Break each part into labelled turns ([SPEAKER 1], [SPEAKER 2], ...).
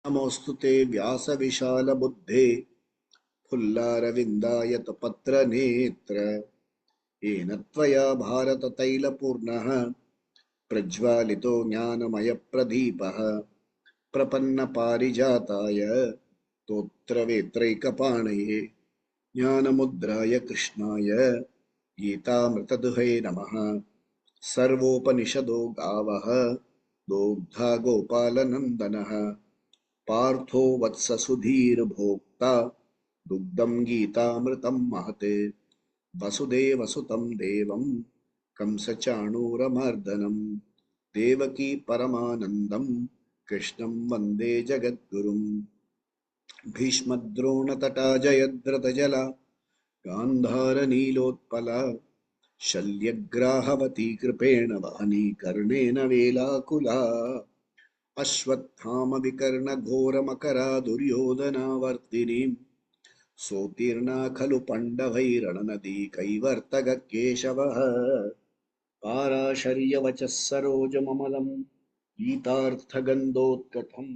[SPEAKER 1] नमोऽस्तु ते व्यासविशालबुद्धे फुल्लारविन्दायतपत्रनेत्र येन त्वया भारततैलपूर्णः प्रज्वालितो ज्ञानमयप्रदीपः प्रपन्नपारिजाताय तोत्रवेत्रैकपाणये ज्ञानमुद्राय कृष्णाय गीतामृतदुहे नमः। सर्वोपनिषदो गावः दोग्धा गोपालनन्दनः पार्थो वत्ससुधीर्भोक्ता दुग्धं गीतामृतं महते वसुदेवसुतं देवं कंसचाणूरमर्दनं देवकी परमानन्दं कृष्णं वन्दे जगद्गुरुं। भीष्मद्रोणतटा जयद्रथजला गान्धारनीलोत्पला शल्यग्राहवती कृपेण वहनी कर्णेन वेलाकुला अश्वत्थामविकर्णघोरमकरा दुर्योधनावर्तिनीं सोत्तीर्णा खलु पाण्डवैरणनदी कैवर्तगकेशवः पाराशर्यवचः सरोजममलं गीतार्थगन्धोत्कटं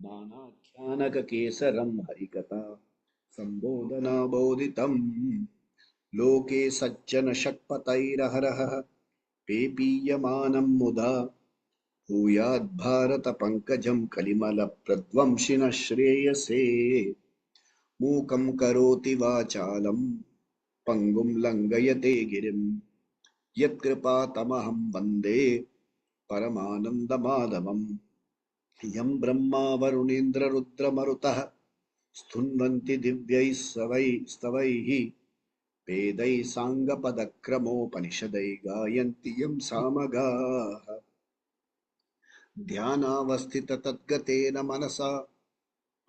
[SPEAKER 1] नानाख्यानककेसरं हरिकथा सम्बोधनाबोधितं लोके सज्जनषट्पतैरहरः पेपीयमानं मुदा भूयाद्भारतपङ्कजं कलिमलप्रध्वंसिनः श्रेयसे मूकं करोति वाचालं पङ्गुं लङ्घयते गिरिं यत्कृपातमहं वन्दे परमानन्दमाधवम्। यं ब्रह्मा वरुणेन्द्ररुद्रमरुतः स्तुन्वन्ति दिव्यैः स्तवैः वेदैः साङ्गपदक्रमोपनिषदैः गायन्ति यं सामगाः ध्यानावस्थिततद्गतेन मनसा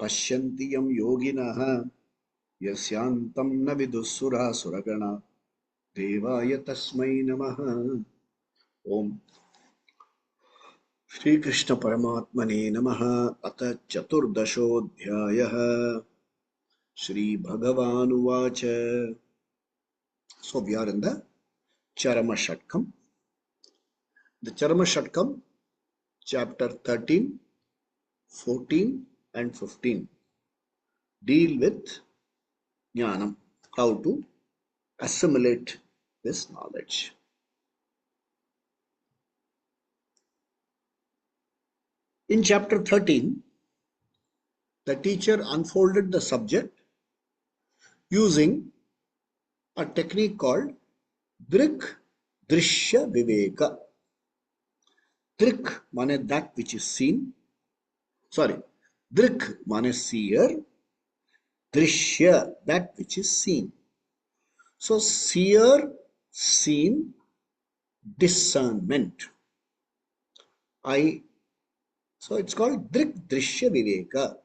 [SPEAKER 1] पश्यन्ति यं योगिनः यस्यान्तं न विदुःसुरासुरगणा देवाय तस्मै नमः। ओम श्री कृष्ण परमात्मने नमः। अथ चतुर्दशोऽध्यायः। Shri भगवानुवाच। So we are in the Charama Shatkam. The Charama Shatkam, chapter 13, 14 and 15 deal with Jnanam, how to assimilate this knowledge. In chapter 13, the teacher unfolded the subject using a technique called Drik Drishya Viveka. Drik means that which is seen. Sorry, Drik means seer. Drishya, that which is seen. So seer, seen, discernment. So it's called Drik Drishya Viveka.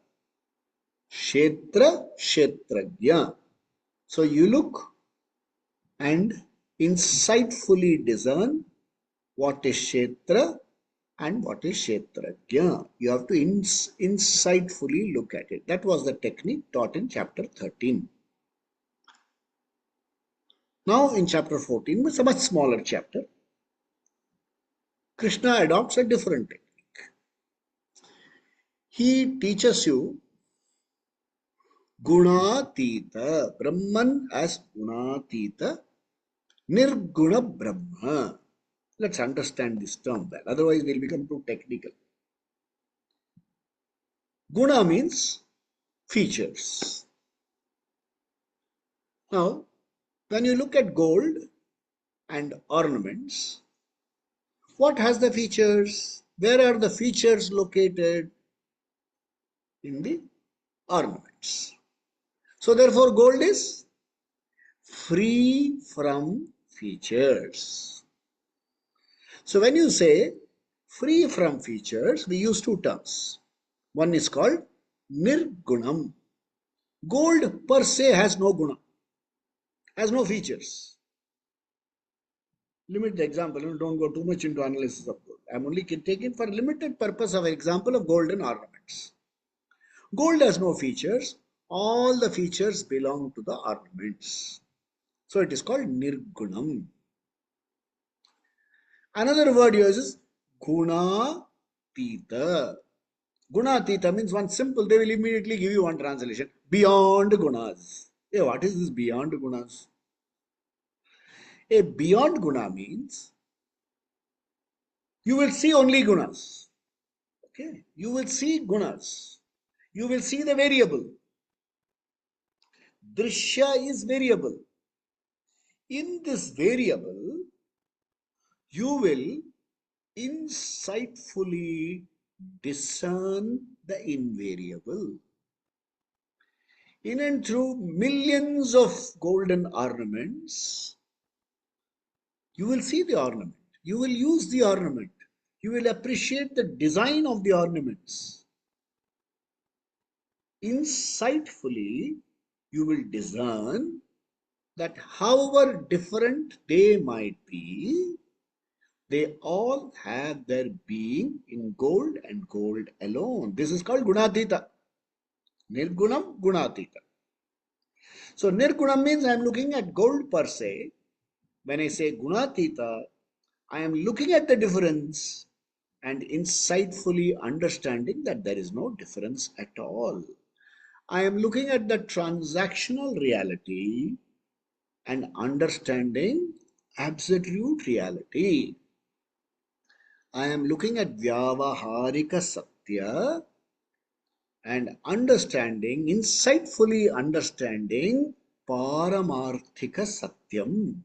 [SPEAKER 1] Kshetra Kshetrajna. So you look and insightfully discern what is Kshetra and what is Kshetrajna. You have to insightfully look at it. That was the technique taught in chapter 13. Now in chapter 14, it's a much smaller chapter. Krishna adopts a different technique. He teaches you Gunatita, Brahman as Gunatita, Nirguna Brahma. Let's understand this term well, otherwise we'll become too technical. Guna means features. Now, when you look at gold and ornaments, what has the features? Where are the features located? In the ornaments. So therefore gold is free from features. So when you say free from features, we use two terms. One is called Nirgunam. Gold per se has no guna, has no features. Limit the example, don't go too much into analysis of gold. I'm only taking for limited purpose of example of golden ornaments. Gold has no features. All the features belong to the ornaments. So it is called Nirgunam. Another word used is Gunatita. Gunatita means one simple, they will immediately give you one translation. Beyond gunas. Hey, what is this beyond gunas? A beyond guna means you will see only gunas. Okay? You will see gunas. You will see the variable. Drishya is variable. In this variable, you will insightfully discern the invariable. In and through millions of golden ornaments, you will see the ornament. You will use the ornament. You will appreciate the design of the ornaments. Insightfully, you will discern that however different they might be, they all have their being in gold and gold alone. This is called Gunatita. Nirgunam Gunatita. So Nirgunam means I am looking at gold per se. When I say Gunatita, I am looking at the difference and insightfully understanding that there is no difference at all. I am looking at the transactional reality and understanding absolute reality. I am looking at Vyavaharika Satya and understanding, insightfully understanding Paramarthika Satyam.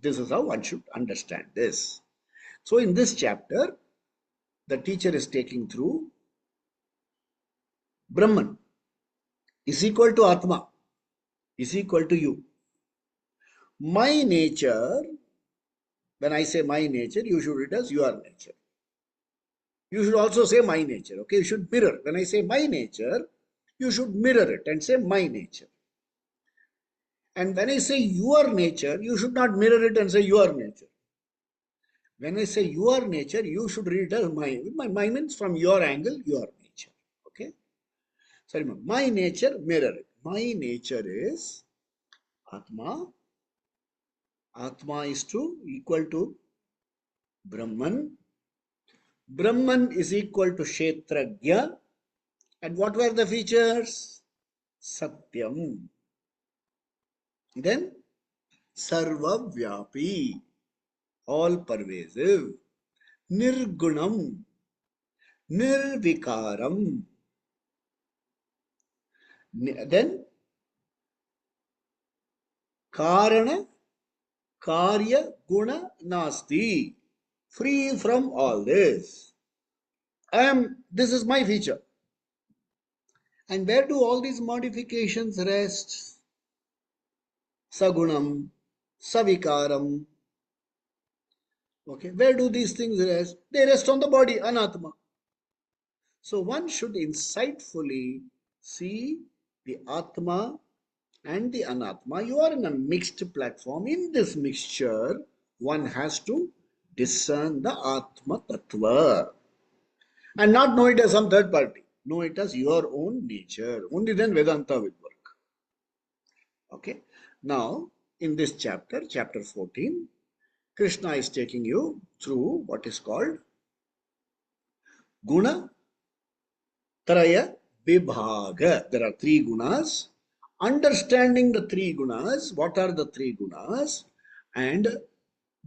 [SPEAKER 1] This is how one should understand this. So in this chapter, the teacher is taking through Brahman is equal to Atma, is equal to you. My nature, when I say my nature, you should read as your nature. You should also say my nature, okay? You should mirror. When I say my nature, you should mirror it and say my nature. And when I say your nature, you should not mirror it and say your nature. When I say your nature, you should read it as my. My means from your angle, your nature. Okay? So remember, my nature, mirror it. My nature is Atma. Atma is equal to Brahman. Brahman is equal to Kshetrajna. And what were the features? Satyam. Then Sarva Vyapi, all pervasive. Nirgunam, Nirvikaram. Then Karana, Karya, Guna, Nasti. Free from all this. This is my feature. And where do all these modifications rest? Sagunam, Savikaram. Okay, where do these things rest? They rest on the body, Anatma. So one should insightfully see the Atma and the Anatma. You are in a mixed platform. In this mixture, one has to discern the Atma Tattva and not know it as some third party. Know it as your own nature. Only then Vedanta will work. Okay. Now, in this chapter, chapter 14, Krishna is taking you through what is called Guna Traya Vibhaga. There are three gunas. Understanding the three gunas, what are the three gunas? And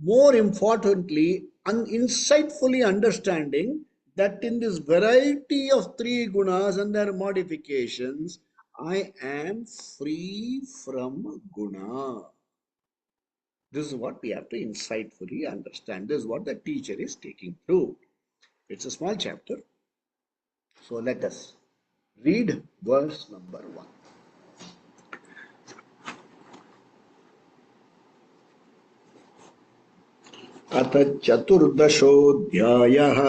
[SPEAKER 1] more importantly, insightfully understanding that in this variety of three gunas and their modifications, I am free from guna. This is what we have to insightfully understand. This is what the teacher is taking through. It's a small chapter. So let us read verse number 1. अथ चतुर्दशोऽध्यायः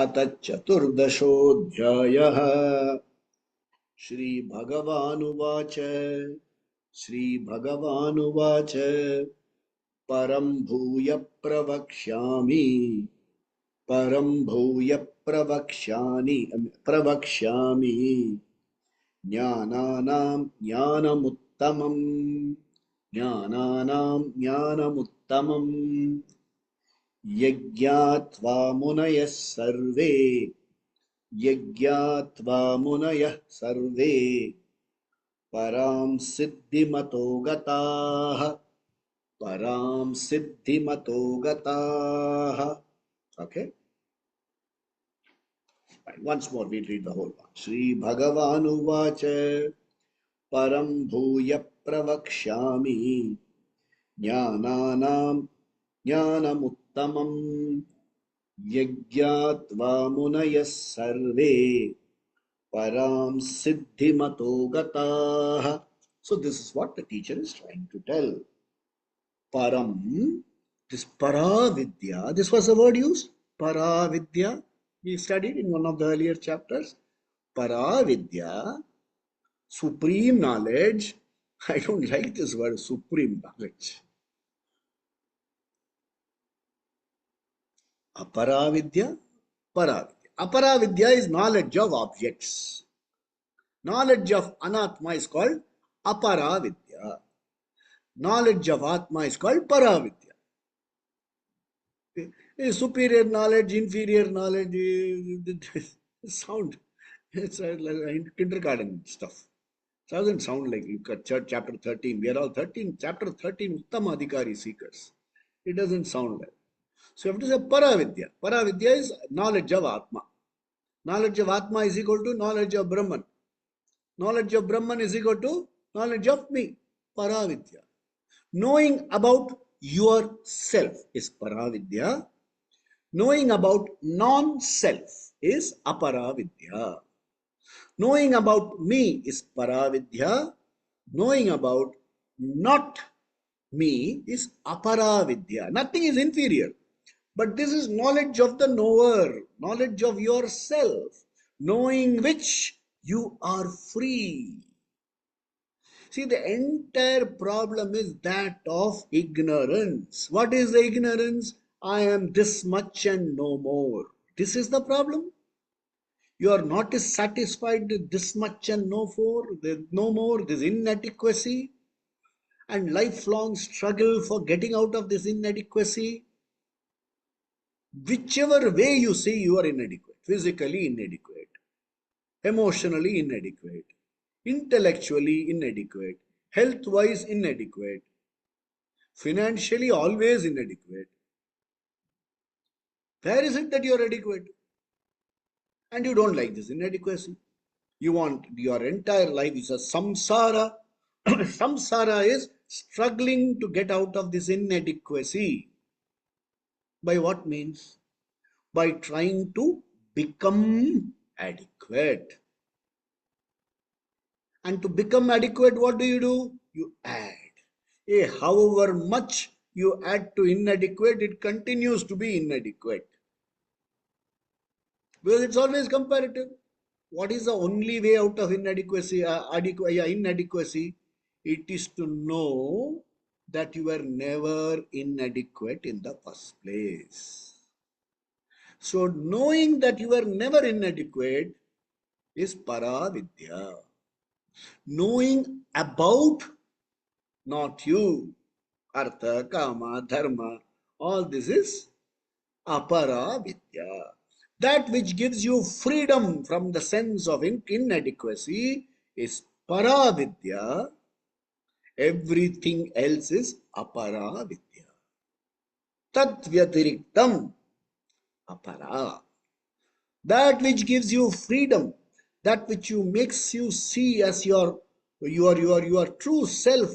[SPEAKER 1] अथ चतुर्दशोऽध्यायः श्रीभगवानुवाच श्रीभगवानुवाच परं भूय प्रवक्ष्यामि परं भूय प्रवक्ष्यामि ज्ञानानां ज्ञानमुत्तमम् ज्ञानानां ज्ञानमुत्तमम् यज्ञात्वा मुनयः सर्वे यज्ञात्वा मुनयः सर्वे परां सिद्धिमतो गताः. Param siddhimato gataha. Okay. Fine. Once more, we'll read the whole one. Shri Bhagavanu vacha param bhuya pravakshami jnananam jnanamuttamam yajñatva munayas sarve param siddhimato gataha. So this is what the teacher is trying to tell. Param, this Paravidya, this was the word used, Paravidya. We studied in one of the earlier chapters. Paravidya, supreme knowledge. I don't like this word, supreme knowledge. Aparavidya, Paravidya. Aparavidya is knowledge of objects. Knowledge of Anatma is called Aparavidya. Knowledge of Atma is called Paravidya. Superior knowledge, inferior knowledge, sound. It's like kindergarten stuff. It doesn't sound like you got chapter 13. We are all 13, chapter 13, Uttama Adhikari seekers. It doesn't sound like. So you have to say Paravidya. Paravidya is knowledge of Atma. Knowledge of Atma is equal to knowledge of Brahman. Knowledge of Brahman is equal to knowledge of me. Paravidya. Knowing about yourself is Paravidya. Knowing about non-self is Aparavidya. Knowing about me is Paravidya. Knowing about not me is Aparavidya. Nothing is inferior. But this is knowledge of the knower, knowledge of yourself, knowing which you are free. See, the entire problem is that of ignorance. What is the ignorance? I am this much and no more. This is the problem. You are not satisfied with this much and no more, this inadequacy and lifelong struggle for getting out of this inadequacy. Whichever way you see, you are inadequate. Physically inadequate, emotionally inadequate, intellectually inadequate, health-wise inadequate, financially always inadequate. Where is it that you are adequate? And you don't like this inadequacy. You want your entire life is a samsara. Samsara is struggling to get out of this inadequacy. By what means? By trying to become adequate. And to become adequate, what do? You add. However much you add to inadequate, it continues to be inadequate. Because it's always comparative. What is the only way out of inadequacy? Inadequacy. It is to know that you were never inadequate in the first place. So knowing that you were never inadequate is Paravidya. Knowing about not you, Artha, Kama, Dharma, all this is Aparavidya. That which gives you freedom from the sense of inadequacy is Paravidya. Everything else is Aparavidya. Tat Vyatiriktam Apara. That which gives you freedom, that which makes you see as your true self,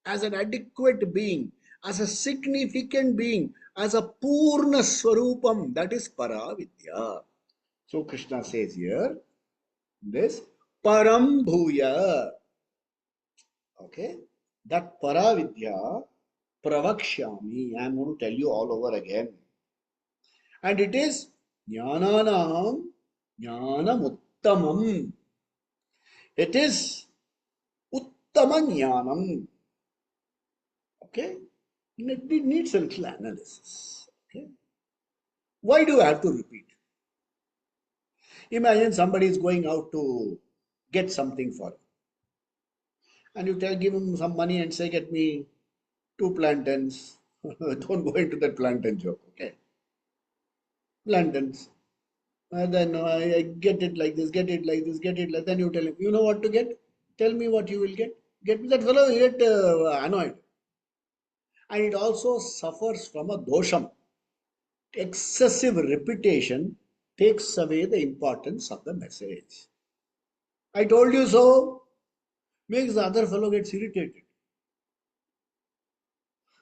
[SPEAKER 1] as an adequate being, as a significant being, as a Purna Swarupam, that is Paravidya. So Krishna says here, this Param Bhuya. Okay, that Paravidya Pravakshami, I am going to tell you all over again. And it is Jnananam Jnanamuttamam. It is Uttama Jnanam. Okay, it needs a little analysis. Okay, why do I have to repeat? Imagine somebody is going out to get something for him. And you give him some money and say, get me 2 plantains. Don't go into that plantain joke, okay? Plantains. Then I get it like this, get it like this, get it like. Then you tell him, you know what to get? Tell me what you will get. Get me that fellow will get annoyed, and it also suffers from a dosham. Excessive repetition takes away the importance of the message. I told you so makes the other fellow gets irritated.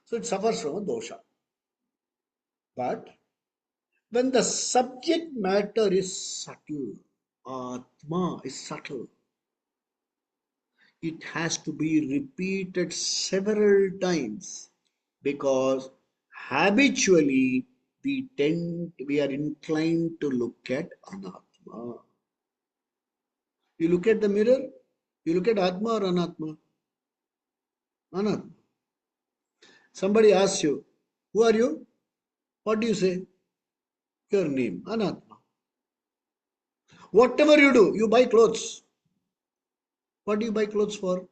[SPEAKER 1] So it suffers from a dosha. But when the subject matter is subtle, Atma is subtle, it has to be repeated several times because habitually we are inclined to look at Anatma. You look at the mirror, you look at Atma or Anatma? Anatma. Somebody asks you, who are you? What do you say? Your name, Anatma. Whatever you do, you buy clothes. What do you buy clothes for?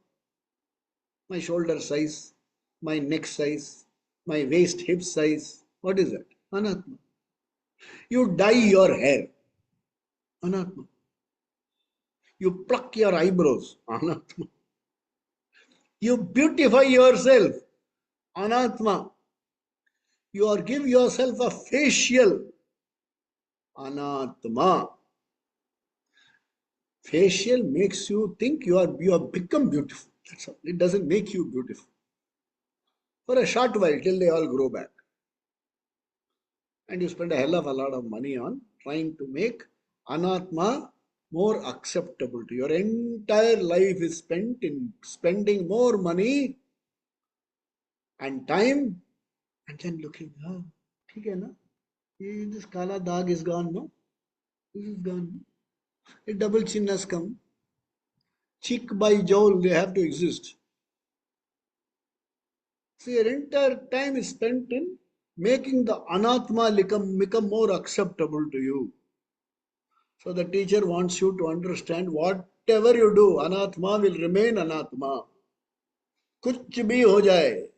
[SPEAKER 1] My shoulder size, my neck size, my waist hip size. What is that? Anatma. You dye your hair. Anatma. You pluck your eyebrows. Anatma. You beautify yourself. Anatma. You or give yourself a facial. Anatma. Facial makes you think you have become beautiful. That's all. It doesn't make you beautiful. For a short while till they all grow back. And you spend a hell of a lot of money on trying to make Anatma more acceptable to you. Your entire life is spent in spending more money and time and then looking, ठीक है ना? This kala dag is gone, no? This is gone. A double chin has come. Cheek by jowl, they have to exist. So your entire time is spent in making the Anatma become more acceptable to you. So the teacher wants you to understand whatever you do, Anatma will remain Anatma. Kuch bhi ho jaye.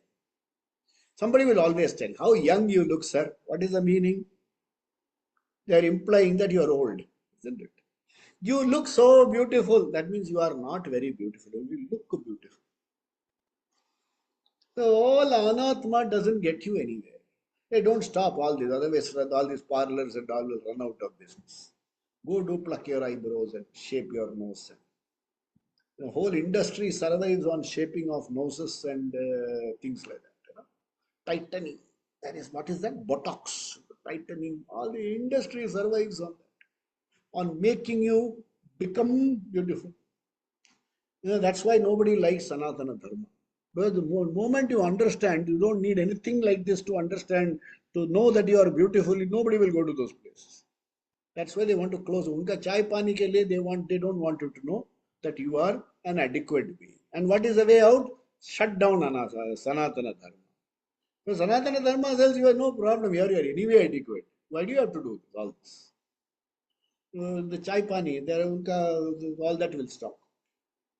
[SPEAKER 1] Somebody will always tell, how young you look, sir. What is the meaning? They are implying that you are old, isn't it? You look so beautiful. That means you are not very beautiful. You look beautiful. So all Anatma doesn't get you anywhere. They don't stop all this. Otherwise, all these parlors and all will run out of business. Go do pluck your eyebrows and shape your nose. The whole industry survives on shaping of noses and things like that. Tightening. That is what is that? Botox. Tightening. All the industry survives on that. On making you become beautiful. That's why nobody likes Sanatana Dharma. But the moment you understand, you don't need anything like this to understand, to know that you are beautiful, nobody will go to those places. That's why they want to close. Unka chai pani ke liye they don't want you to know that you are an adequate being. And what is the way out? Shut down Sanatana Dharma. So Sanatana Dharma says you have no problem here, you are anyway adequate. Why do you have to do all this? The chai pani, all that will stop.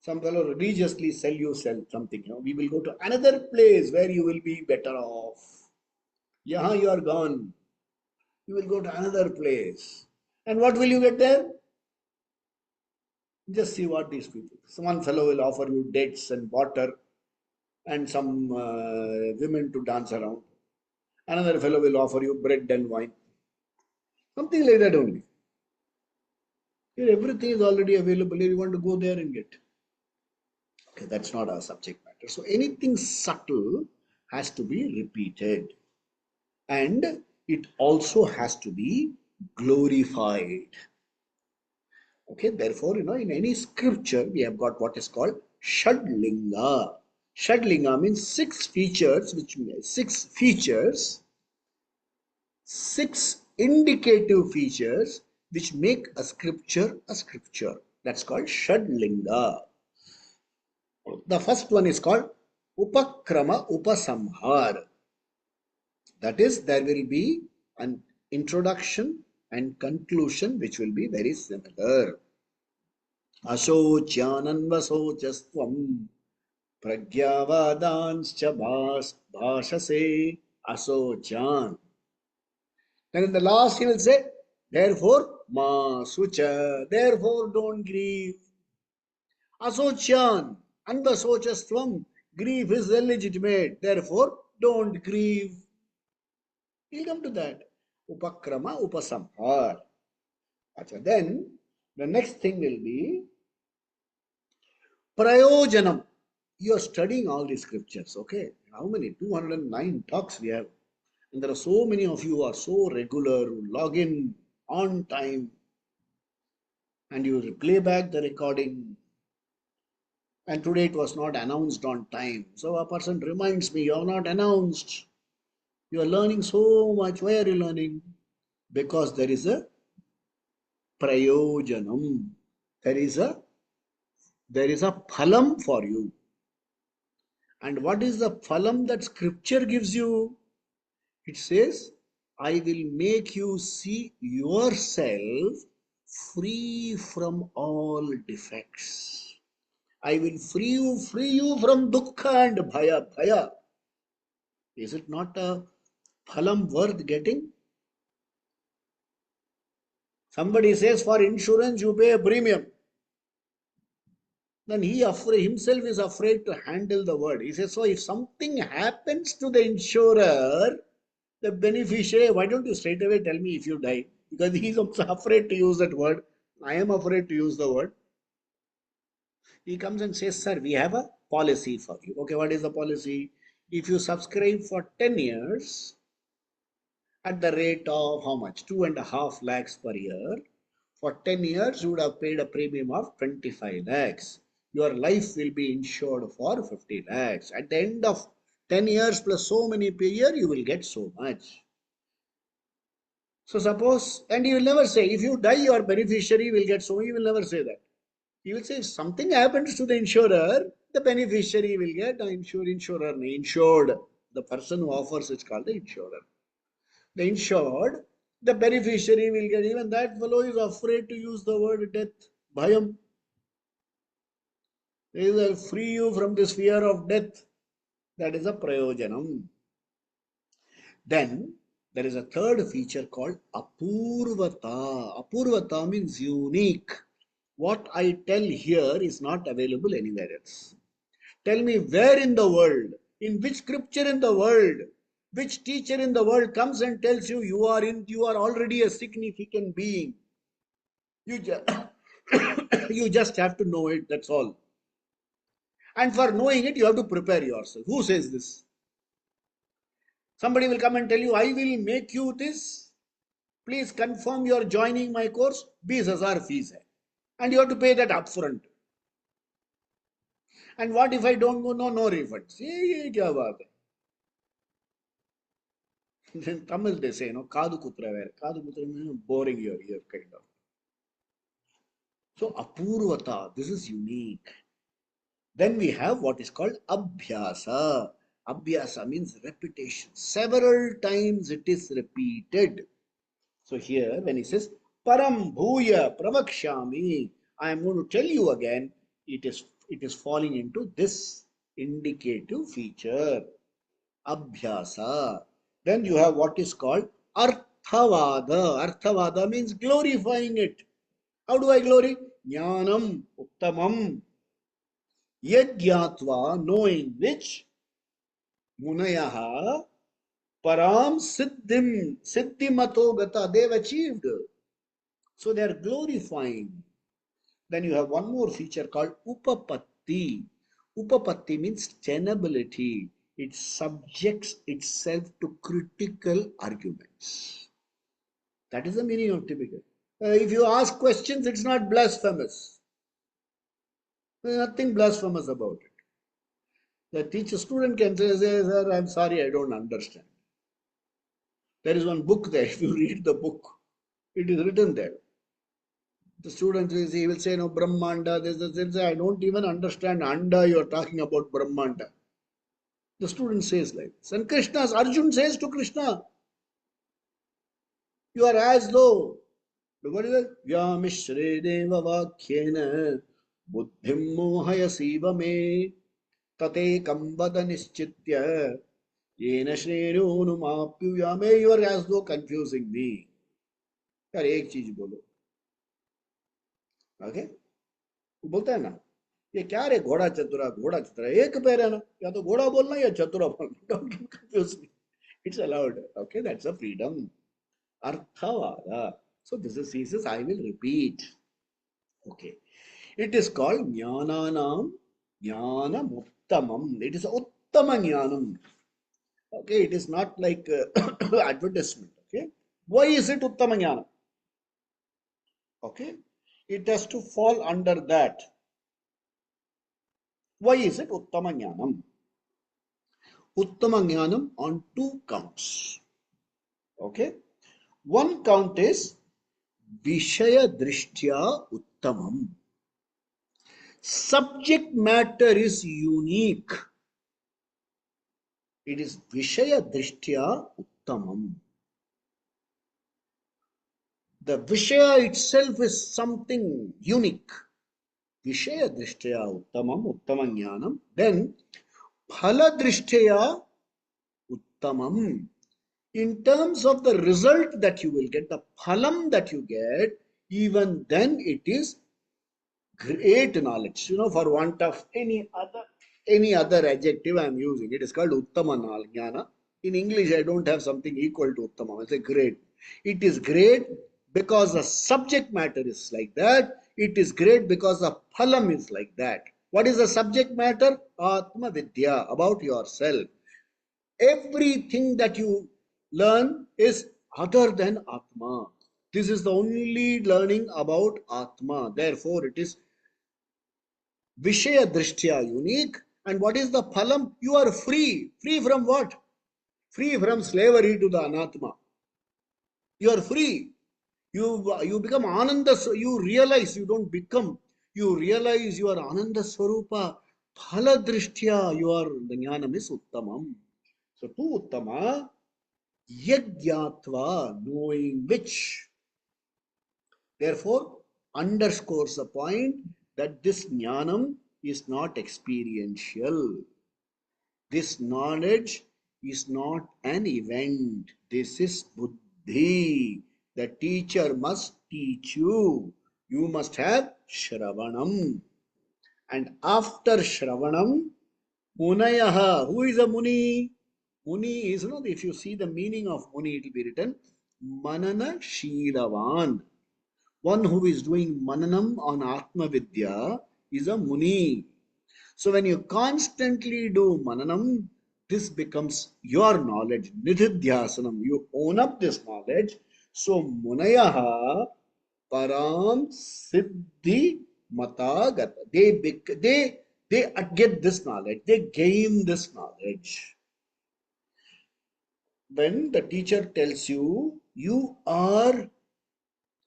[SPEAKER 1] Some fellow religiously sell something. We will go to another place where you will be better off. Yahan you are gone. You will go to another place. And what will you get there? Just see what these people. One fellow will offer you dates and water and some women to dance around. Another fellow will offer you bread and wine. Something like that only. Here everything is already available. Here you want to go there and get. Okay, that's not our subject matter. So anything subtle has to be repeated. And it also has to be glorified. Okay, therefore, in any scripture, we have got what is called Shadlinga. Shadlinga means six features, six indicative features, which make a scripture a scripture. That's called Shadlinga. The first one is called Upakrama Upasamhar. That is, there will be an introduction and conclusion which will be very similar. Ashocyananvasocastvam pragyavadanscha bhashase asocyan. And in the last he will say Therefore, ma sucha. Therefore, don't grieve. Asochan. Anbasochastvam. Grief is illegitimate. Therefore, don't grieve. We'll come to that. Upakrama, upasamhar. Acha, then the next thing will be prayojanam. You are studying all these scriptures, okay? How many? 209 talks we have. And there are so many of you who are so regular, who log in on time, and you will play back the recording. And today it was not announced on time. So a person reminds me, you have not announced. You are learning so much. Why are you learning? Because there is a prayojanam. There is a phalam for you. And what is the phalam that scripture gives you? It says, I will make you see yourself free from all defects. I will free you from dukkha and bhaya. Bhaya. Is it not a phalam worth getting? Somebody says for insurance you pay a premium. Then he himself is afraid to handle the word. He says, so if something happens to the insurer, the beneficiary, why don't you straight away tell me if you die? Because he's also afraid to use that word. I am afraid to use the word. He comes and says, sir, we have a policy for you. Okay, what is the policy? If you subscribe for 10 years at the rate of how much? 2.5 lakhs per year. For 10 years, you would have paid a premium of 25 lakhs. Your life will be insured for 50 lakhs. At the end of 10 years plus so many per year, you will get so much. So suppose, and he will never say, if you die, your beneficiary will get so, he will never say that. He will say, if something happens to the insurer, the beneficiary will get the insured. The person who offers is called the insurer. The insured, the beneficiary will get, even that fellow is afraid to use the word death. Bhayam. They will free you from this fear of death. That is a prayojanam. Then there is a third feature called apurvata. Apurvata means unique. What I tell here is not available anywhere else. Tell me where in the world, in which scripture in the world, which teacher in the world comes and tells you you are already a significant being. You just, you just have to know it, that's all. And for knowing it, you have to prepare yourself. Who says this? Somebody will come and tell you, I will make you this. Please confirm you are joining my course. 20,000 fees hai. And you have to pay that upfront. And what if I don't go? No, no refunds. Ye kya baat hai? In Tamil they say, no, Kadu Kutra where. Kadu Kutra means boring your ear, kind of. So, Apurvata, this is unique. Then we have what is called Abhyasa. Abhyasa means repetition. Several times it is repeated. So, here when he says, Param Bhuya Pravakshami, I am going to tell you again, it is falling into this indicative feature. Abhyasa. Then you have what is called Arthavada. Arthavada means glorifying it. How do I glory? Jnanam Uttamam. Yajnatva, knowing which Munayaha Param Siddhimato Gata, they have achieved. So they are glorifying. Then you have one more feature called Upapatti. Upapatti means tenability. It subjects itself to critical arguments. That is the meaning of typical. If you ask questions, it's not blasphemous. There's nothing blasphemous about it. The teacher student can say, sir, I'm sorry, I don't understand. There is one book there. If you read the book, it is written there. The student he will say, no, Brahmanda, this, I don't even understand Anda, you are talking about Brahmanda. The student says like this. And Arjun says to Krishna, you are as though, what is it? Vyamishre deva vakhyena buddhim mohayasiva me tate kambada nischitya yena shrenunumapyuyame. You are as though confusing me. यार एक चीज बोलो, okay, वो बोलता है ना, ये क्या रे घोड़ा चतुरा, घोड़ा चतुरा, एक पैर है ना, या तो घोड़ा बोलना या चतुरा बोलना, don't confuse me, it's allowed, okay, that's a freedom. अर्थवादा. So this is, he says, I will repeat. Okay. It is called Jnananam Jnanam Uttamam. It is Uttama Jnanam. Okay. It is not like advertisement. Okay. Why is it Uttama Jnanam? Okay. It has to fall under that. Why is it Uttama Jnanam? Uttama Jnanam on two counts. Okay. One count is Vishaya Drishtya Uttamam. Subject matter is unique. It is Vishaya Drishtya Uttamam. The Vishaya itself is something unique. Vishaya Drishtya Uttamam, Uttamam Jnanam. Then Phala Drishtya Uttamam. In terms of the result that you will get, the phalam that you get, even then it is great knowledge. For want of any other adjective I am using, it is called Uttama Jnana. In English, I don't have something equal to Uttama. I say great. It is great because the subject matter is like that. It is great because the phalam is like that. What is the subject matter? Atma Vidya, about yourself. Everything that you learn is other than Atma. This is the only learning about Atma. Therefore, it is Vishaya Drishtya unique. And what is the phalam? You are free. Free from what? Free from slavery to the Anatma. You are free. You become Ananda. You realize you don't become. You realize you are Ananda Swarupa. Phala Drishtya. The Jnanam is Uttamam. So two Uttama. Yagyatva. Knowing which. Therefore, underscores the point that this Jnanam is not experiential. This knowledge is not an event. This is buddhi. The teacher must teach you. You must have Shravanam. And after Shravanam, Munayaha. Who is a Muni? Muni is, if you see the meaning of Muni, it will be written Manana Shilavan. One who is doing Mananam on Atma Vidya is a Muni. So when you constantly do Mananam, this becomes your knowledge, Nididhyasanam. You own up this knowledge. So Munayaha Param Siddhi Matagata. They get this knowledge. They gain this knowledge. When the teacher tells you, you are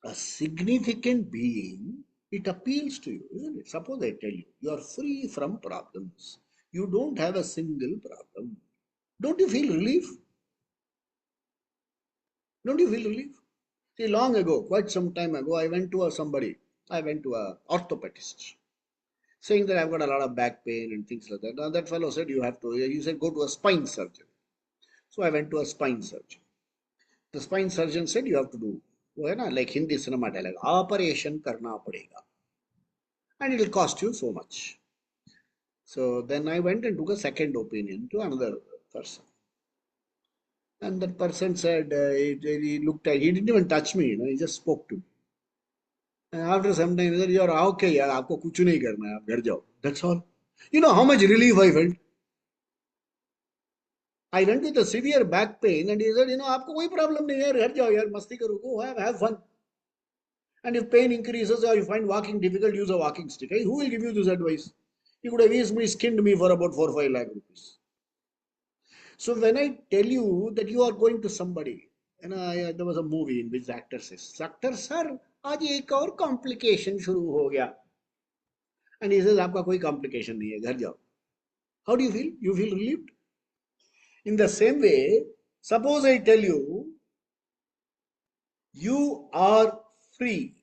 [SPEAKER 1] a significant being, it appeals to you, isn't it? Suppose I tell you, you are free from problems. You don't have a single problem. Don't you feel relief? Don't you feel relief? See, long ago, quite some time ago, I went to a orthopedist, saying that I've got a lot of back pain and things like that. And that fellow said, he said, go to a spine surgeon. So I went to a spine surgeon. The spine surgeon said, you have to do, like Hindi cinema dialogue, operation karna padega. And it will cost you so much. So then I went and took a second opinion to another person. And that person said, he looked at, he didn't even touch me, he just spoke to me. And after some time, he said, you're okay, yaar, aapko kuch nahi karna hai, aap ghar jao. That's all. You know how much relief I felt? I went with a severe back pain and he said, aapko koi problem nahi hai, ghar jao, yaar, masti karo, go have fun. And if pain increases or you find walking difficult, use a walking stick. Hey, who will give you this advice? He could have easily skinned me for about 4 or 5 lakh rupees. So when I tell you that you are going to somebody, there was a movie in which the actor says, sir, आज एक और complication शुरू हो गया. And he says, आपका कोई complication नहीं है, घर जाओ. How do you feel? You feel relieved? In the same way, suppose I tell you, you are free.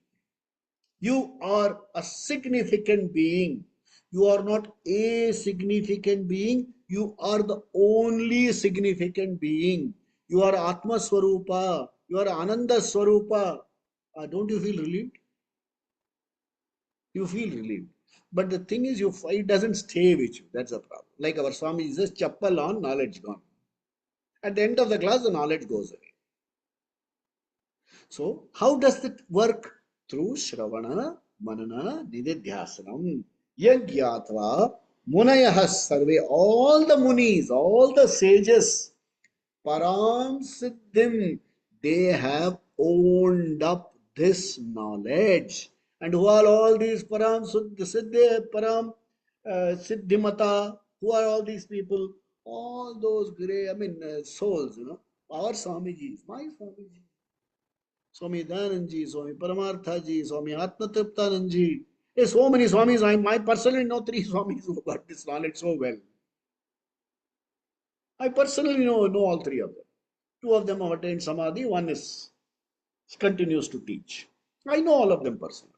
[SPEAKER 1] You are a significant being. You are not a significant being. You are the only significant being. You are Atma Swarupa. You are Ananda Swarupa. Don't you feel relieved? You feel relieved. But the thing is, it doesn't stay with you. That's the problem. Like our Swami says, chappal on, knowledge gone. At the end of the class, the knowledge goes away. So, how does it work? Through Shravana, Manana, Nididhyasanam, Yagyatva, Munayah Sarve, all the munis, all the sages, Param Siddhim, they have owned up this knowledge. And who are all these Param Siddhi, Param Siddhimata? Who are all these people? All those great, souls, our Swamijis, my Swamiji. Swami Dayanandji, Swami Paramarthaji, Swami Atmatriptanandji. There's so many Swamis. I personally know 3 Swamis who got this knowledge so well. I personally know all 3 of them. 2 of them have attained Samadhi, one continues to teach. I know all of them personally.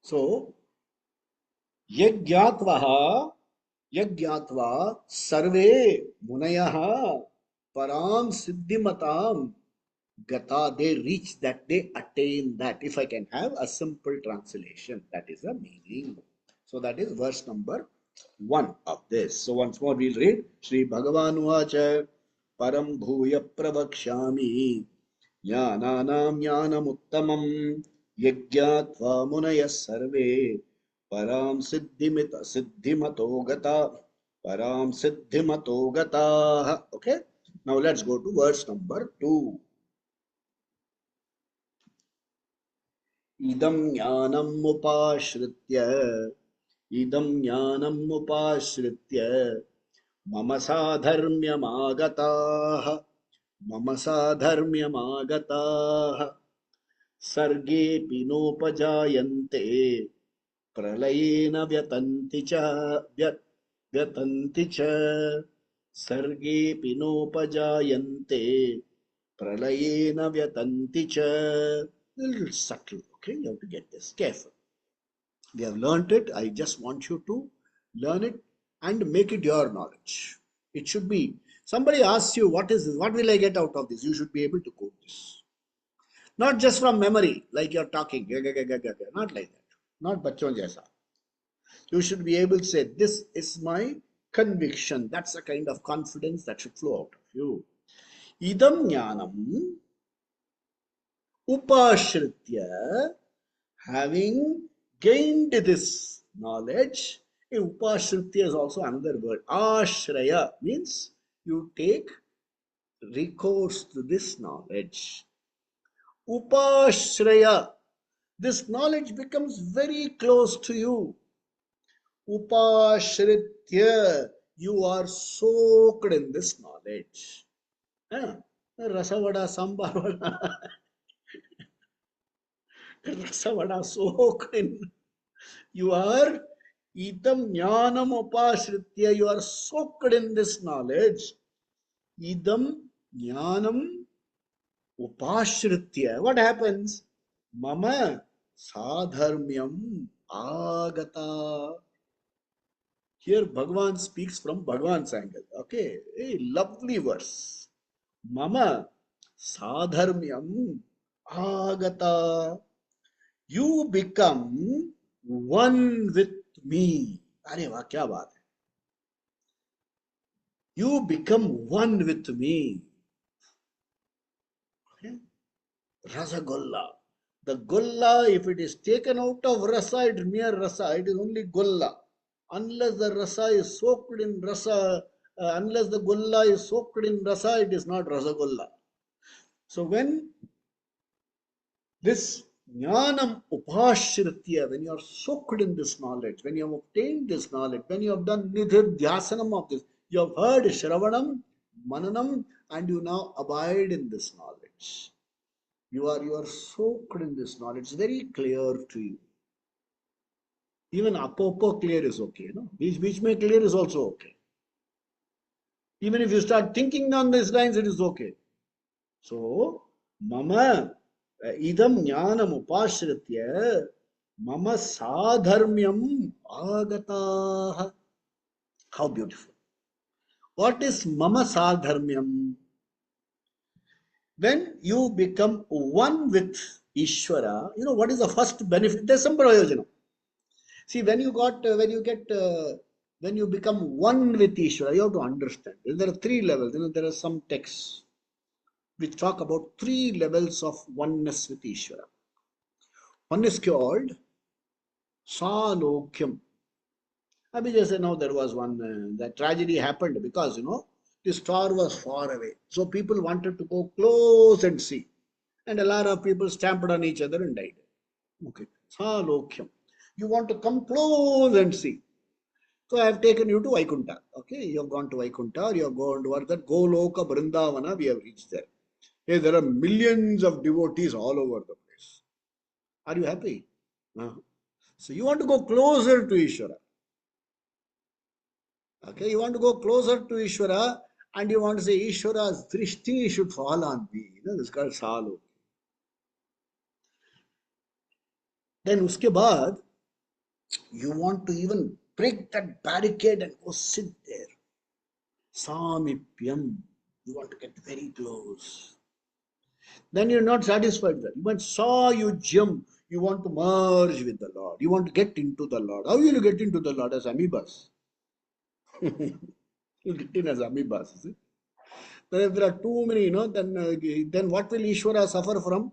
[SPEAKER 1] So, Yagyatva Sarve Munayaha Param Siddhimatam Gata, they reach that, they attain that. If I can have a simple translation, that is the meaning. So that is verse number 1 of this. So once more we'll read. Shri Bhagavan Vacha Param Bhuya Pravakshami Jnananam Jnanamuttamam Yagyatva Munaya Sarve Param Siddhimato Gata Param Siddhimato Gata. Okay. Now let's go to verse number 2. Idam jnanam upashritya mama sadharmyamagataah sarge pinopajayante pralayena vyatanti cha sarge pinopajayante pralayena vyatanti cha. A little subtle, okay? You have to get this careful. We have learnt it. I just want you to learn it and make it your knowledge. It should be. Somebody asks you, what is this? What will I get out of this? You should be able to quote this. Not just from memory, like you're talking. Not like that. Not bachon jaisa. You should be able to say, this is my conviction. That's a kind of confidence that should flow out of you. Idam jnanam upashritya, having gained this knowledge. Upashritya is also another word. Ashraya means you take recourse to this knowledge. Upashraya, this knowledge becomes very close to you. Upashritya, you are soaked in this knowledge. Rasavada, sambar Rasavada, soaked in. You are idam jnanam upashritya, you are soaked in this knowledge. Idam jnanam upashritya. What happens? Mama sadharmyam agata. Here Bhagavan speaks from Bhagavan's angle. Okay, a lovely verse. Mama sadharmyam agata. You become one with me. अरे वाह क्या बात है. You become one with me. Okay? Rasa Golla. The Golla, if it is taken out of Rasa, it is mere Rasa. It is only Golla. Unless the Rasa is soaked in Rasa, unless the Golla is soaked in Rasa, it is not Rasa Golla. So when this Jnanam upashritya, when you are soaked in this knowledge, when you have obtained this knowledge, when you have done nididhyasanam of this, you have heard Shravanam, Mananam, and you now abide in this knowledge. You are soaked in this knowledge. It's very clear to you. Even apopo clear is okay. No? Which may clear is also okay. Even if you start thinking on these lines, it is okay. So, mama idam jnanam upashritya mama sadharmyam agataah. How beautiful. What is mama sadharmyam? When you become one with Ishvara, you know what is the first benefit? There's some prayojana. See, when you become one with Ishvara, you have to understand. There are three levels. There are some texts which talk about three levels of oneness with Ishvara. One is called Salokyam. Abhijay now there was one, that tragedy happened because, the star was far away. So people wanted to go close and see. And a lot of people stamped on each other and died. Okay. Salokyam. You want to come close and see. So I have taken you to Vaikunta. Okay. You have gone to Vaikunta, or you have gone towards that Goloka Vrindavana, we have reached there. Hey, there are millions of devotees all over the place. Are you happy? No. So you want to go closer to Ishvara. Okay, you want to go closer to Ishvara and you want to say Ishvara's drishti should fall on me. This is called Salo. Then uske baad, you want to even break that barricade and go sit there. Samipyam. You want to get very close. Then you're not satisfied there. You want saw you jump. You want to merge with the Lord. You want to get into the Lord. How will you get into the Lord? As amoebas? You get in as amoebas. Is it? But if there are too many, then what will Ishvara suffer from?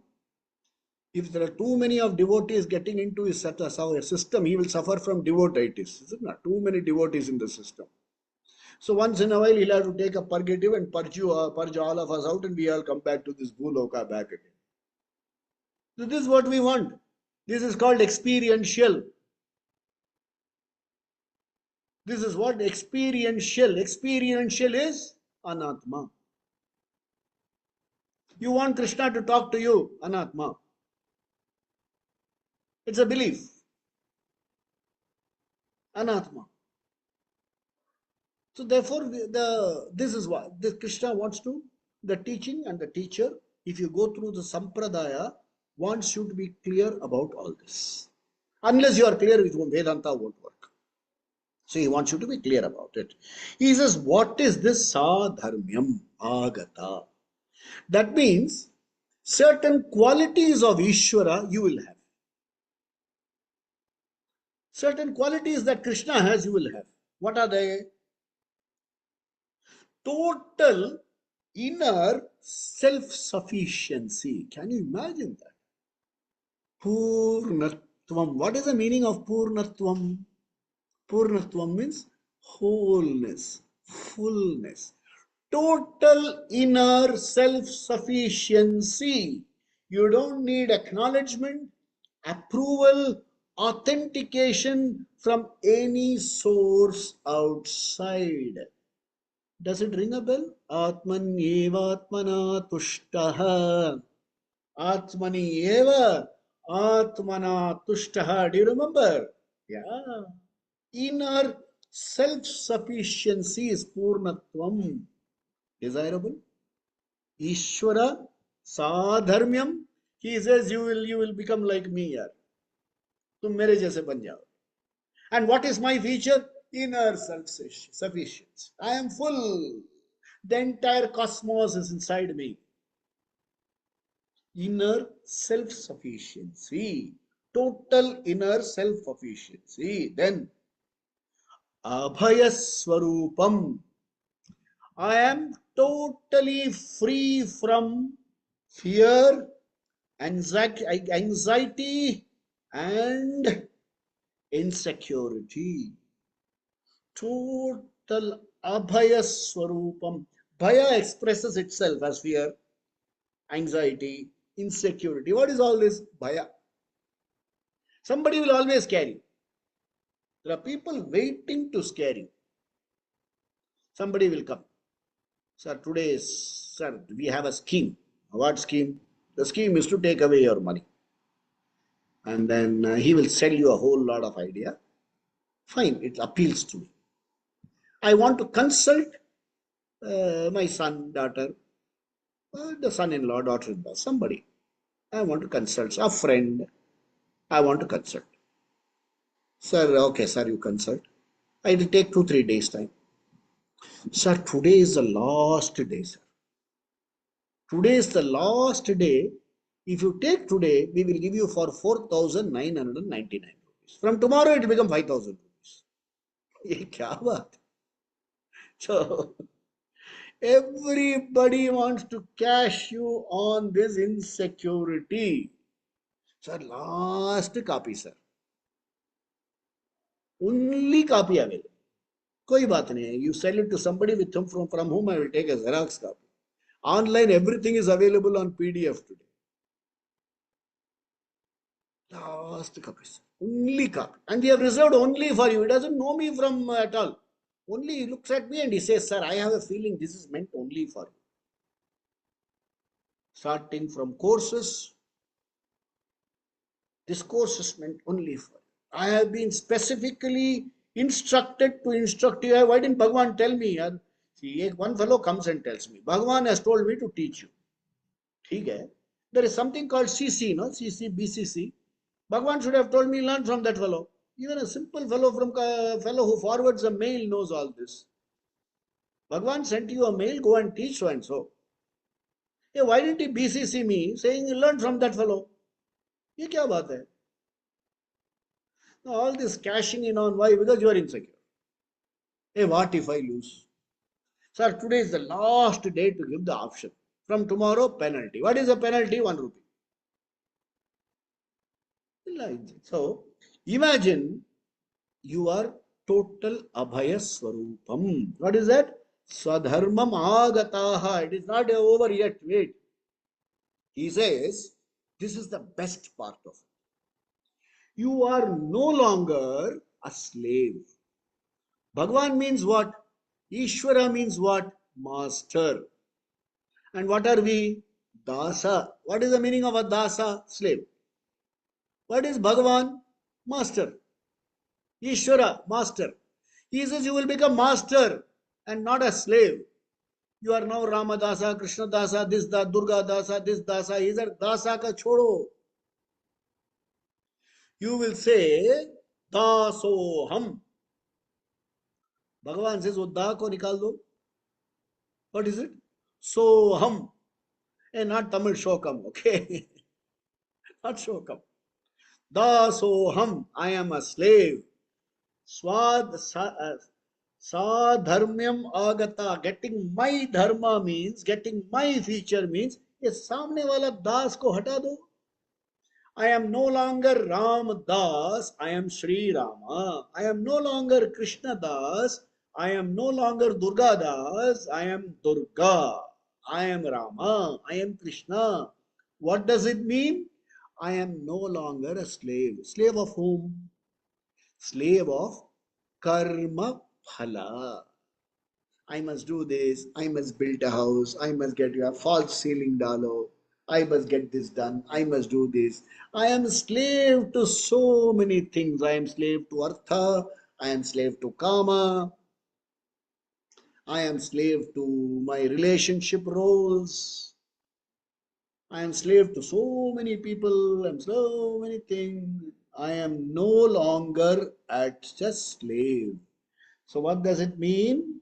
[SPEAKER 1] If there are too many of devotees getting into his system, he will suffer from devotitis. Is it not? Too many devotees in the system. So once in a while, he'll have to take a purgative and purge all of us out, and we all come back to this Bhuloka back again. So this is what we want. This is called experiential. This is what experiential. Experiential is anatma. You want Krishna to talk to you, anatma. It's a belief. Anatma. So therefore, this is what the Krishna wants to, the teaching and the teacher, if you go through the Sampradaya, wants you to be clear about all this. Unless you are clear with Vedanta won't work. So he wants you to be clear about it. He says, what is this sadharmyam agata? That means certain qualities of Ishvara you will have. Certain qualities that Krishna has, you will have. What are they? Total inner self-sufficiency. Can you imagine that? Purnatvam. What is the meaning of Purnatvam? Purnatvam means wholeness, fullness. Total inner self-sufficiency. You don't need acknowledgement, approval, authentication from any source outside. Does it ring a bell? Atman eva atmana tushtaha. Atmani eva atmana tushtaha. Do you remember? Yeah. Inner self-sufficiency is purnatvam. Desirable. Ishvara sadharmyam. He says you will become like me here. तुम मेरे जैसे बन जाओ. And what is my feature? Inner self-sufficiency. I am full. The entire cosmos is inside me. Inner self-sufficiency. Total inner self-sufficiency. Then, abhayaswarupam. I am totally free from fear, anxiety and insecurity. Total abhaya swarupam. Bhaya expresses itself as fear, anxiety, insecurity. What is all this? Bhaya. Somebody will always scare you. There are people waiting to scare you. Somebody will come. Sir, we have a scheme. What scheme? The scheme is to take away your money. And then he will sell you a whole lot of idea. Fine, it appeals to me. I want to consult my son, daughter, the son-in-law, daughter-in-law, somebody. I want to consult a friend. I want to consult. Sir, okay, sir, you consult. It will take 2-3 days time. Sir, today is the last day, sir. Today is the last day. If you take today, we will give you for 4,999 rupees. From tomorrow, it will become 5,000 rupees. ये क्या बात? So, everybody wants to cash you on this insecurity. Sir, last copy, sir. Only copy available. कोई बात नहीं है. You sell it to somebody from whom I will take a Xerox copy. Online, everything is available on PDF today. Last copy, sir. Only copy. And we have reserved only for you. He doesn't know me from at all. Only he looks at me and he says, sir, I have a feeling this is meant only for you. Starting from courses, this course is meant only for you. I have been specifically instructed to instruct you. Why didn't Bhagwan tell me? See, one fellow comes and tells me, Bhagwan has told me to teach you. ठीक है. There is something called CC, no? CC, BCC. Bhagwan should have told me, learn from that fellow. Even a simple fellow who forwards a mail knows all this. Bhagwan sent you a mail, go and teach so and so. Hey, why didn't he BCC me, saying learn from that fellow? ये क्या बात है? All this cashing in on why? Because you are insecure. Hey, what if I lose? Sir, today is the last day to give the option. From tomorrow, penalty. What is the penalty? 1 rupee. So, imagine you are total abhaya swarupam. What is that? Swadharmam agataha. It is not over yet. Wait. He says, this is the best part of it. You are no longer a slave. Bhagwan means what? Ishvara means what? Master. And what are we? Dasa. What is the meaning of a dasa? Slave. What is Bhagavan? Master. Ishvara, master. He says you will become master and not a slave. You are now Rama Dasa, Krishna Dasa, this da, Durga Dasa, this Dasa. He said, Dasa ka chodo. You will say, Dasoham. Bhagavan says, wo da ko nikal do. What is it? Soham. Not Tamil Shokam, okay? Not Shokam. Dasoham. I am a slave. Sadharmyam agata. Getting my dharma means, getting my feature means, ये सामने वाला दास को हटा दो. I am no longer Ram Das, I am Sri Rama. I am no longer Krishna Das, I am no longer Durga Das, I am Durga. I am Rama, I am Krishna. What does it mean? I am no longer a slave. Slave of whom? Slave of karma phala. I must do this, I must build a house, I must get a false ceiling dalo, I must get this done, I must do this. I am slave to so many things. I am slave to artha, I am slave to kama, I am slave to my relationship roles. I am slave to so many people and so many things. I am no longer a slave. So what does it mean?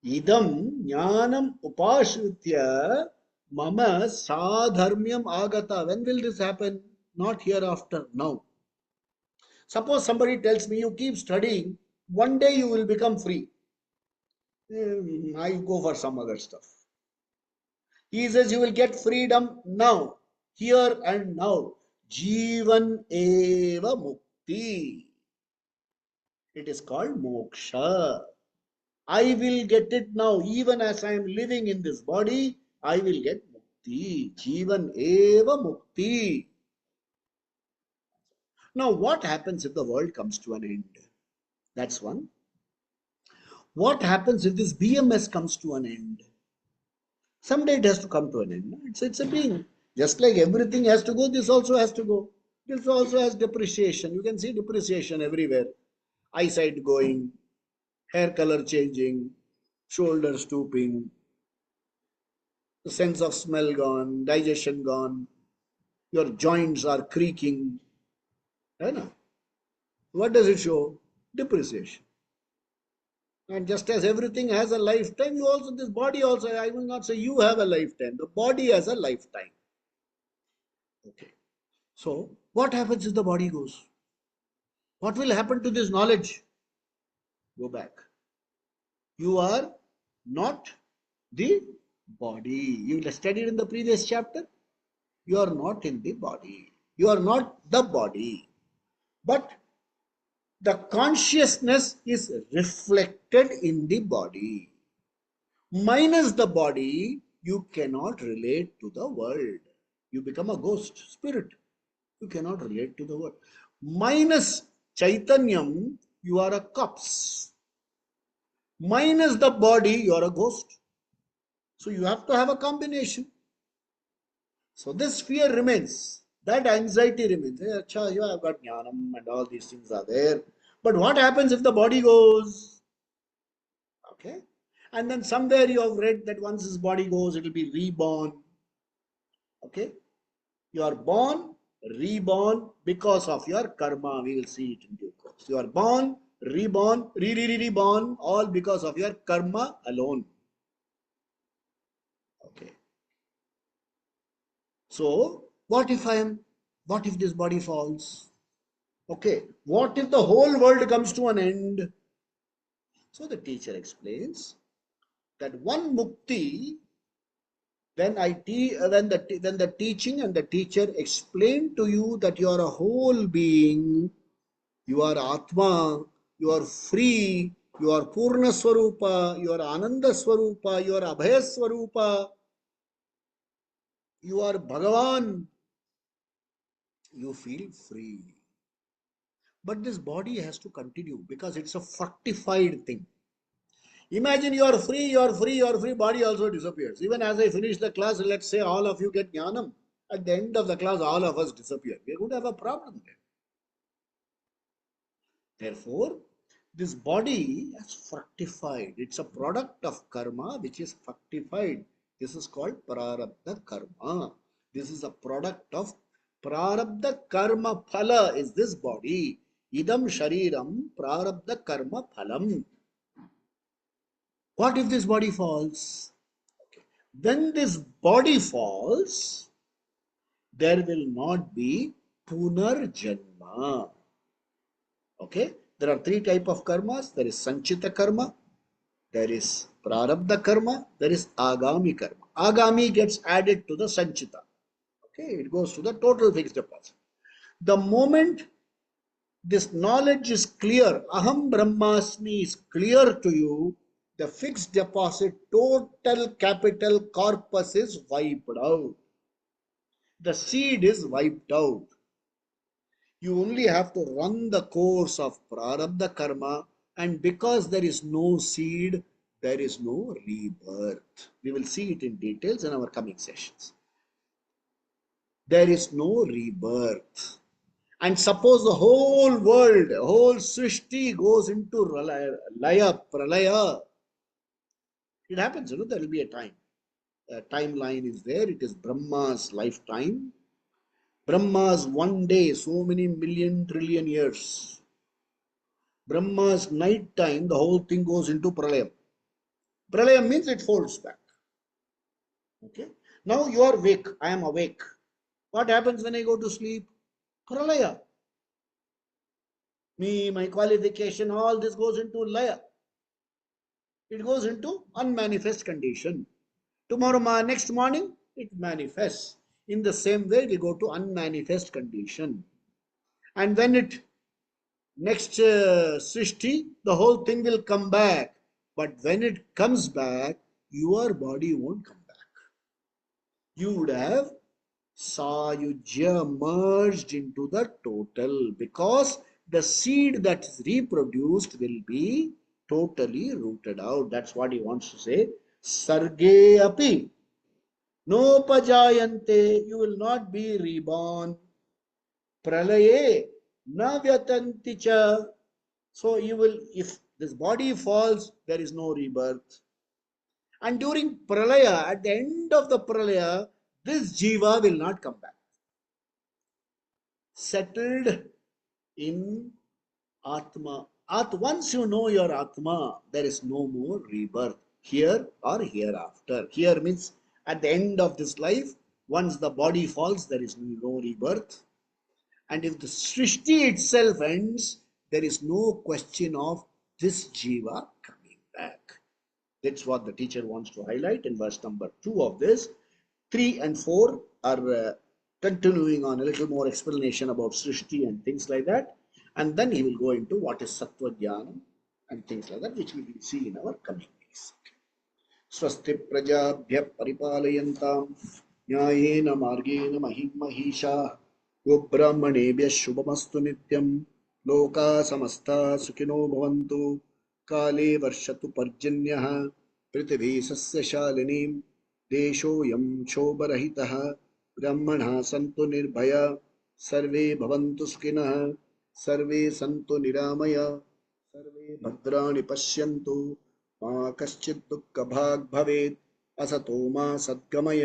[SPEAKER 1] Idam jnanam upashritya mama sadharmyam agata. When will this happen? Not hereafter, now. Suppose somebody tells me you keep studying, one day you will become free. I go for some other stuff. He says you will get freedom now, here and now. Jivan eva mukti. It is called moksha. I will get it now. Even as I am living in this body, I will get mukti. Jivan eva mukti. Now, what happens if the world comes to an end? That's one. What happens if this BMS comes to an end? Someday it has to come to an end. It's a being. Just like everything has to go, this also has to go. This also has depreciation. You can see depreciation everywhere. Eyesight going, hair color changing, shoulder stooping, the sense of smell gone, digestion gone, your joints are creaking. What does it show? Depreciation. And just as everything has a lifetime, you also, this body also, I will not say you have a lifetime. The body has a lifetime. Okay. So, what happens if the body goes? What will happen to this knowledge? Go back. You are not the body. You studied in the previous chapter. You are not in the body. You are not the body. But the consciousness is reflected in the body. Minus the body, you cannot relate to the world. You become a ghost, spirit. You cannot relate to the world. Minus Chaitanyam, you are a corpse. Minus the body, you are a ghost. So you have to have a combination. So this fear remains. That anxiety remains. Hey, achha, you have got jnanam and all these things are there. But what happens if the body goes? Okay. And then somewhere you have read that once this body goes, it will be reborn. Okay. You are born, reborn because of your karma. We will see it in due course. You are born, reborn, reborn, all because of your karma alone. Okay. So, what if this body falls? Okay. What if the whole world comes to an end? So the teacher explains that one mukti, when the teaching and the teacher explain to you that you are a whole being, you are Atma, you are free, you are Purna Swarupa, you are Ananda Swarupa, you are Abhaya Swarupa, you are Bhagavan, you feel free. But this body has to continue because it's a fructified thing. Imagine you are free, you are free, you are free, body also disappears. Even as I finish the class, let's say all of you get jnanam. At the end of the class, all of us disappear. We would have a problem there. Therefore, this body is fructified. It's a product of karma which is fructified. This is called prarabdha karma. This is a product of prarabdha karma phala is this body. Idam shariram prarabdha karma phalam. What if this body falls? Okay. When this body falls, there will not be punarjanma. Okay. There are three types of karmas. There is sanchita karma, there is prarabdha karma, there is agami karma. Agami gets added to the sanchita. Okay, it goes to the total fixed deposit. The moment this knowledge is clear, aham brahmasmi is clear to you, the fixed deposit total capital corpus is wiped out. The seed is wiped out. You only have to run the course of prarabdha karma, and because there is no seed, there is no rebirth. We will see it in details in our coming sessions. There is no rebirth. And suppose the whole world, whole Srishti goes into laya, pralaya. It happens, there will be a time. A timeline is there. It is Brahma's lifetime. Brahma's one day, so many million trillion years. Brahma's night time, the whole thing goes into pralayam. Pralayam means it folds back. Okay. Now you are awake. I am awake. What happens when I go to sleep? Pralaya. Me, my qualification, all this goes into laya. It goes into unmanifest condition. Tomorrow, next morning, it manifests. In the same way, we go to unmanifest condition. And when it next Srishti, the whole thing will come back. But when it comes back, your body won't come back. You would have Sayujya merged into the total because the seed that is reproduced will be totally rooted out. That's what he wants to say. Sarge api nopajayante, you will not be reborn. Pralaye na vyatanti cha. So you will, if this body falls, there is no rebirth. And during pralaya, at the end of the pralaya, this jiva will not come back. Settled in Atma, Once you know your Atma, there is no more rebirth here or hereafter. Here means at the end of this life, once the body falls, there is no rebirth. And if the Srishti itself ends, there is no question of this Jiva coming back. That's what the teacher wants to highlight in verse number 2 of this. 3 and 4 are continuing on a little more explanation about Srishti and things like that. And then he will go into what is Sattva Jnana and things like that, which we will see in our coming days. Swasti prajabhya paripalayantam nyayena margena mahim mahisha gobrahmanebhya shubhamastu nityam loka samasta sukhino bhavantu kale varshatu parjanyah prithvi sasya shalinim deshoyam shobharahitah brahmanah santu nirbhaya sarve bhavantu sukhinah सर्वे सन्तु निरामय सर्वे भद्राणि पश्यन्तु मा कश्चित् दुःखभाग् भवेत् असतो मा सद्गमय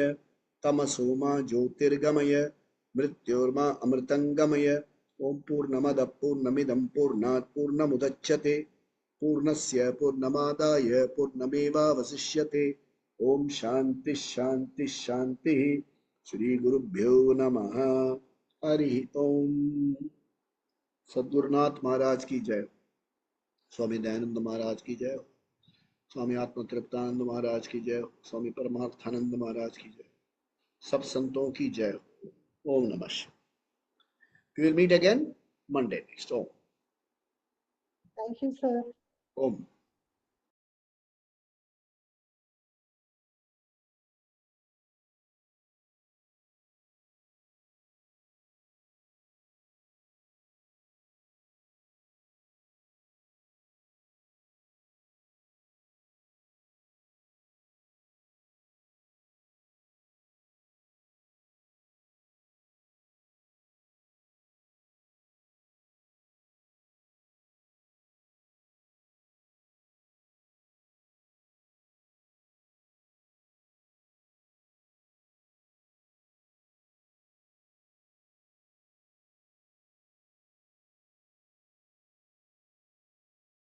[SPEAKER 1] तमसो मा ज्योतिर्गमय मृत्योर्मा अमृतङ्गमय ॐ पूर्णमदः पूर्णमिदं पूर्णात् पूर्णमुदच्यते पूर्णस्य पूर्णमादाय पूर्णमेवावशिष्यते ॐ शान्ति शान्ति शान्तिः श्रीगुरुभ्यो नमः हरि ओम् सद्गुरुनाथ महाराज की जय, स्वामी दयानंद महाराज की जय, स्वामी आत्म तृप्तानंद महाराज की जय, स्वामी परमार्थानंद महाराज की जय, सब संतों की जय. ओम नमः शिवाय. We will meet again Monday next. Om.
[SPEAKER 2] Thank you, sir.
[SPEAKER 1] Om.